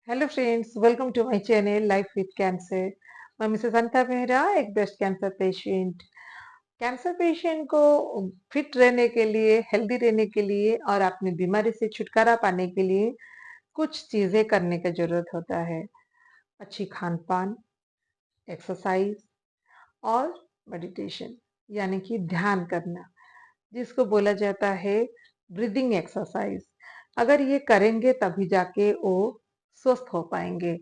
Hello friends, welcome to my channel life with cancer. मैं mrs Anita Mehra, एक breast cancer patient. Cancer patient को fit रहने के लिए, हेल्दी रहने के लिए और अपनी बीमारी से छुटकारा पाने के लिए कुछ चीजें करने की जरूरत होता है। अच्छी खान पान, एक्सरसाइज और मेडिटेशन, यानी कि ध्यान करना, जिसको बोला जाता है ब्रीदिंग एक्सरसाइज। अगर ये करेंगे तभी जाके वो स्वस्थ हो पाएंगे।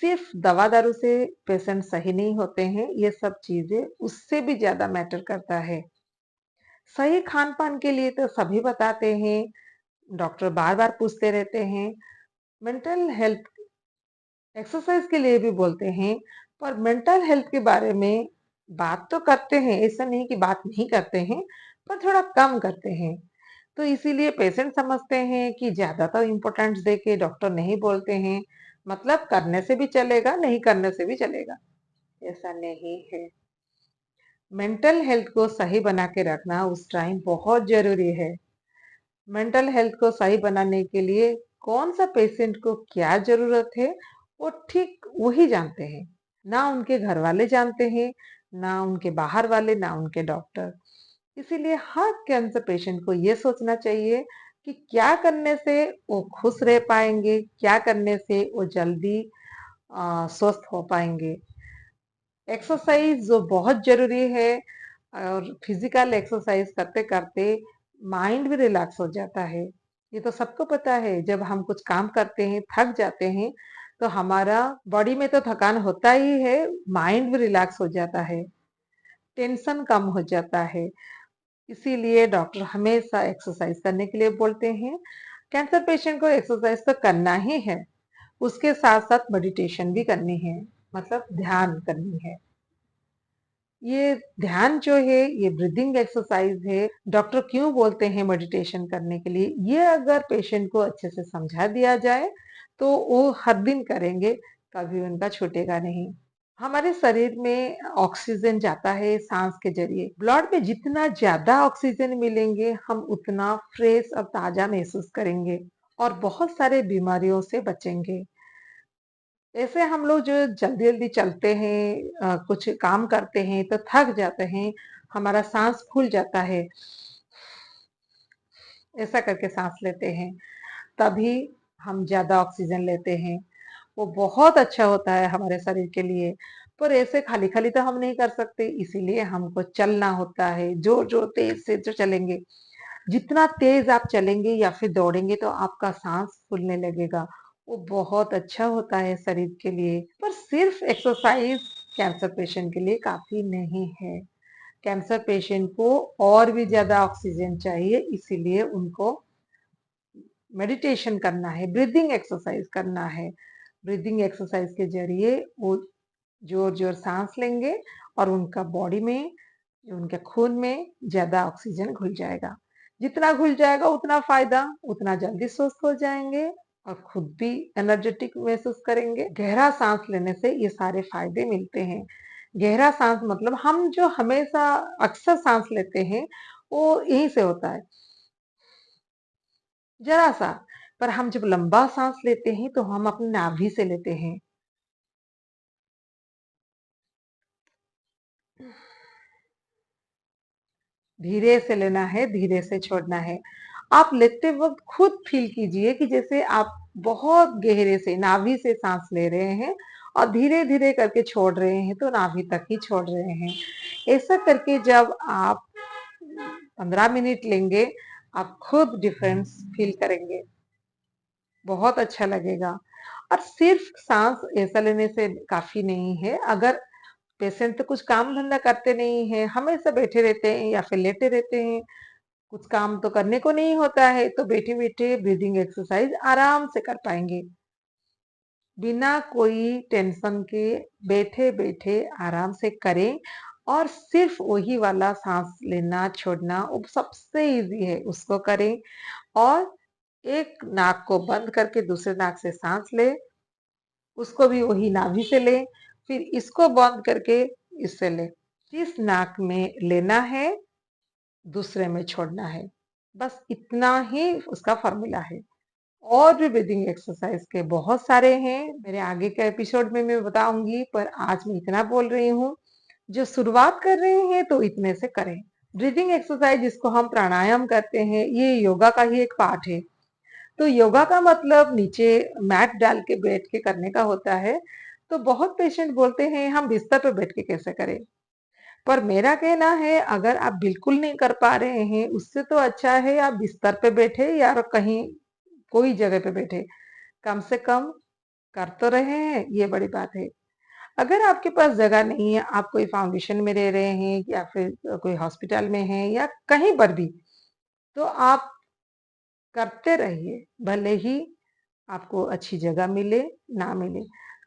सिर्फ दवा दारू से पेशेंट सही नहीं होते हैं, ये सब चीजें उससे भी ज्यादा मैटर करता है। सही खान पान के लिए तो सभी बताते हैं, डॉक्टर बार बार पूछते रहते हैं। मेंटल हेल्थ एक्सरसाइज के लिए भी बोलते हैं, पर मेंटल हेल्थ के बारे में बात तो करते हैं, ऐसा नहीं कि बात नहीं करते हैं, पर थोड़ा कम करते हैं। तो इसीलिए पेशेंट समझते हैं कि ज्यादा तो इम्पोर्टेंस दे के डॉक्टर नहीं बोलते हैं, मतलब करने से भी चलेगा, नहीं करने से भी चलेगा। ऐसा नहीं है। मेंटल हेल्थ को सही बना के रखना उस टाइम बहुत जरूरी है। मेंटल हेल्थ को सही बनाने के लिए कौन सा पेशेंट को क्या जरूरत है, वो ठीक वही जानते हैं। ना उनके घर वाले जानते हैं, ना उनके बाहर वाले, ना उनके डॉक्टर। इसीलिए हर कैंसर पेशेंट को ये सोचना चाहिए कि क्या करने से वो खुश रह पाएंगे, क्या करने से वो जल्दी स्वस्थ हो पाएंगे। एक्सरसाइज जो बहुत जरूरी है, और फिजिकल एक्सरसाइज करते करते माइंड भी रिलैक्स हो जाता है। ये तो सबको पता है, जब हम कुछ काम करते हैं, थक जाते हैं, तो हमारा बॉडी में तो थकान होता ही है, माइंड भी रिलैक्स हो जाता है, टेंशन कम हो जाता है। इसीलिए डॉक्टर हमेशा एक्सरसाइज करने के लिए बोलते हैं। कैंसर पेशेंट को एक्सरसाइज तो करना ही है, उसके साथ साथ मेडिटेशन भी करनी है, मतलब ध्यान करनी है। ये ध्यान जो है, ये ब्रीदिंग एक्सरसाइज है। डॉक्टर क्यों बोलते हैं मेडिटेशन करने के लिए, ये अगर पेशेंट को अच्छे से समझा दिया जाए तो वो हर दिन करेंगे, कभी उनका छूटेगा नहीं। हमारे शरीर में ऑक्सीजन जाता है सांस के जरिए। ब्लड में जितना ज्यादा ऑक्सीजन मिलेंगे, हम उतना फ्रेश और ताजा महसूस करेंगे और बहुत सारे बीमारियों से बचेंगे। ऐसे हम लोग जो जल्दी जल्दी चलते हैं, कुछ काम करते हैं तो थक जाते हैं, हमारा सांस फूल जाता है, ऐसा करके सांस लेते हैं, तभी हम ज्यादा ऑक्सीजन लेते हैं। वो बहुत अच्छा होता है हमारे शरीर के लिए। पर ऐसे खाली खाली तो हम नहीं कर सकते, इसीलिए हमको चलना होता है, जोर जोर तेज से जो चलेंगे। जितना तेज आप चलेंगे या फिर दौड़ेंगे तो आपका सांस फूलने लगेगा। वो बहुत अच्छा होता है शरीर के लिए। पर सिर्फ एक्सरसाइज कैंसर पेशेंट के लिए काफी नहीं है। कैंसर पेशेंट को और भी ज्यादा ऑक्सीजन चाहिए, इसीलिए उनको मेडिटेशन करना है, ब्रीदिंग एक्सरसाइज करना है। ब्रीदिंग एक्सरसाइज के जरिए वो जोर जोर सांस लेंगे और उनका बॉडी में, उनके खून में ज्यादा ऑक्सीजन घुल जाएगा। जितना घुल जाएगा उतना फायदा, उतना जल्दी स्वस्थ हो जाएंगे और खुद भी एनर्जेटिक महसूस करेंगे। गहरा सांस लेने से ये सारे फायदे मिलते हैं। गहरा सांस मतलब हम जो हमेशा अक्सर सांस लेते हैं, वो यहीं से होता है, जरा सा। पर हम जब लंबा सांस लेते हैं तो हम अपनी नाभि से लेते हैं। धीरे से लेना है, धीरे से छोड़ना है। आप लेते वक्त खुद फील कीजिए कि जैसे आप बहुत गहरे से नाभि से सांस ले रहे हैं और धीरे धीरे करके छोड़ रहे हैं, तो नाभि तक ही छोड़ रहे हैं। ऐसा करके जब आप 15 मिनट लेंगे, आप खुद डिफरेंस फील करेंगे, बहुत अच्छा लगेगा। और सिर्फ सांस ऐसा लेने से काफी नहीं है। अगर पेशेंट तो कुछ काम धंधा करते नहीं है, हमेशा बैठे रहते हैं या फिर लेटे रहते हैं, कुछ काम तो करने को नहीं होता है, तो बैठे बैठे ब्रीदिंग एक्सरसाइज आराम से कर पाएंगे, बिना कोई टेंशन के। बैठे बैठे आराम से करें। और सिर्फ वही वाला सांस लेना छोड़ना वो सबसे इजी है, उसको करें। और एक नाक को बंद करके दूसरे नाक से सांस ले, उसको भी वही नाभि से ले, फिर इसको बंद करके इससे ले। जिस नाक में लेना है, दूसरे में छोड़ना है, बस इतना ही उसका फॉर्मूला है। और भी ब्रीदिंग एक्सरसाइज के बहुत सारे हैं, मेरे आगे के एपिसोड में मैं बताऊंगी, पर आज मैं इतना बोल रही हूँ। जो शुरुआत कर रहे हैं तो इतने से करें। ब्रीदिंग एक्सरसाइज जिसको हम प्राणायाम करते हैं, ये योगा का ही एक पार्ट है। तो योगा का मतलब नीचे मैट डाल के बैठ के करने का होता है। तो बहुत पेशेंट बोलते हैं हम बिस्तर पर बैठ के कैसे करें, पर मेरा कहना है अगर आप बिल्कुल नहीं कर पा रहे हैं, उससे तो अच्छा है आप बिस्तर पे बैठे या कहीं कोई जगह पे बैठे, कम से कम कर तो रहे हैं, ये बड़ी बात है। अगर आपके पास जगह नहीं है, आप कोई फाउंडेशन में रह रहे हैं या फिर कोई हॉस्पिटल में हैं या कहीं पर भी, तो आप करते रहिए, भले ही आपको अच्छी जगह मिले, ना मिले।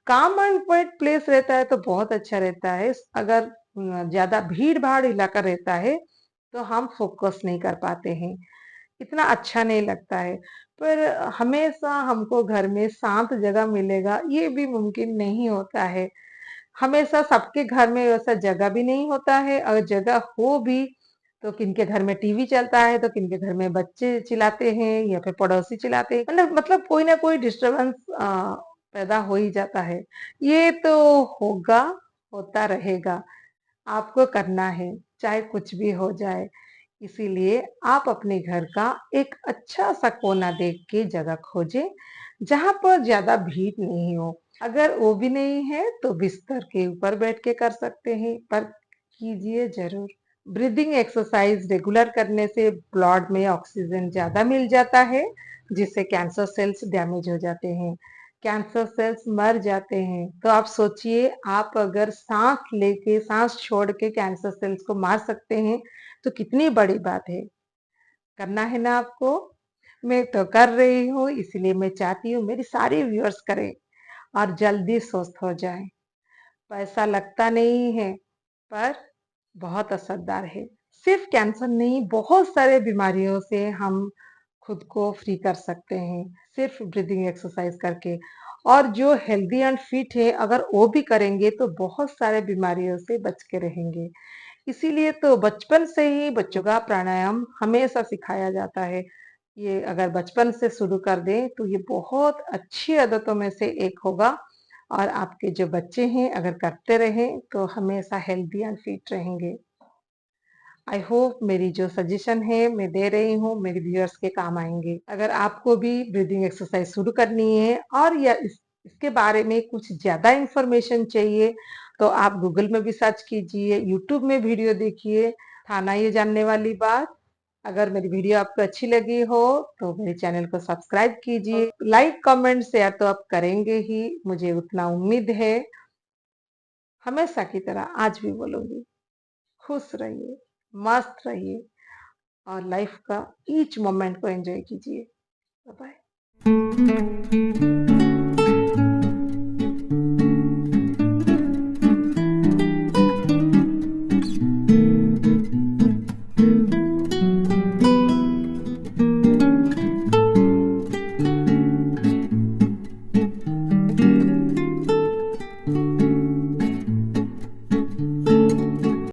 काम एंड क्वाइट प्लेस रहता है तो बहुत अच्छा रहता है। अगर ज़्यादा भीड़-भाड़ इलाका रहता है, तो हम फ़ोकस नहीं कर पाते हैं, इतना अच्छा नहीं लगता है। पर हमेशा हमको घर में शांत जगह मिलेगा, ये भी मुमकिन नहीं होता है। हमेशा सबके घर में वैसा जगह भी नहीं होता है, अगर जगह हो भी तो किनके घर में टीवी चलता है तो किनके घर में बच्चे चिल्लाते हैं या फिर पड़ोसी चिल्लाते हैं, मतलब कोई ना कोई डिस्टरबेंस पैदा हो ही जाता है। ये तो होगा, होता रहेगा, आपको करना है, चाहे कुछ भी हो जाए। इसीलिए आप अपने घर का एक अच्छा सा कोना देख के जगह खोजें, जहां पर ज्यादा भीड़ नहीं हो। अगर वो भी नहीं है तो बिस्तर के ऊपर बैठ के कर सकते हैं, पर कीजिए जरूर। ब्रीदिंग एक्सरसाइज रेगुलर करने से ब्लड में ऑक्सीजन ज्यादा मिल जाता है, जिससे कैंसर सेल्स डैमेज हो जाते हैं, कैंसर सेल्स मर जाते हैं। तो आप सोचिए, आप अगर सांस लेके सांस छोड़ के कैंसर सेल्स को मार सकते हैं, तो कितनी बड़ी बात है। करना है ना आपको? मैं तो कर रही हूँ, इसलिए मैं चाहती हूँ मेरी सारी व्यूअर्स करें और जल्दी स्वस्थ हो जाएं। पैसा लगता नहीं है, पर बहुत असरदार है। सिर्फ कैंसर नहीं, बहुत सारे बीमारियों से हम खुद को फ्री कर सकते हैं, सिर्फ ब्रीदिंग एक्सरसाइज करके। और जो हेल्दी एंड फिट है, अगर वो भी करेंगे तो बहुत सारे बीमारियों से बच के रहेंगे। इसीलिए तो बचपन से ही बच्चों का प्राणायाम हमेशा सिखाया जाता है। ये अगर बचपन से शुरू कर दें तो ये बहुत अच्छी आदतों में से एक होगा, और आपके जो बच्चे हैं अगर करते रहें तो हमेशा हेल्दी एंड फिट रहेंगे। आई होप मेरी जो सजेशन है मैं दे रही हूँ मेरे व्यूअर्स के काम आएंगे। अगर आपको भी ब्रीदिंग एक्सरसाइज शुरू करनी है और या इसके बारे में कुछ ज्यादा इंफॉर्मेशन चाहिए, तो आप गूगल में भी सर्च कीजिए, यूट्यूब में वीडियो देखिए। थाना ये जानने वाली बात। अगर मेरी वीडियो आपको अच्छी लगी हो तो मेरे चैनल को सब्सक्राइब कीजिए, लाइक कमेंट शेयर तो आप करेंगे ही, मुझे उतना उम्मीद है। हमेशा की तरह आज भी बोलूंगी, खुश रहिए, मस्त रहिए और लाइफ का ईच मोमेंट को एंजॉय कीजिए। Bye bye.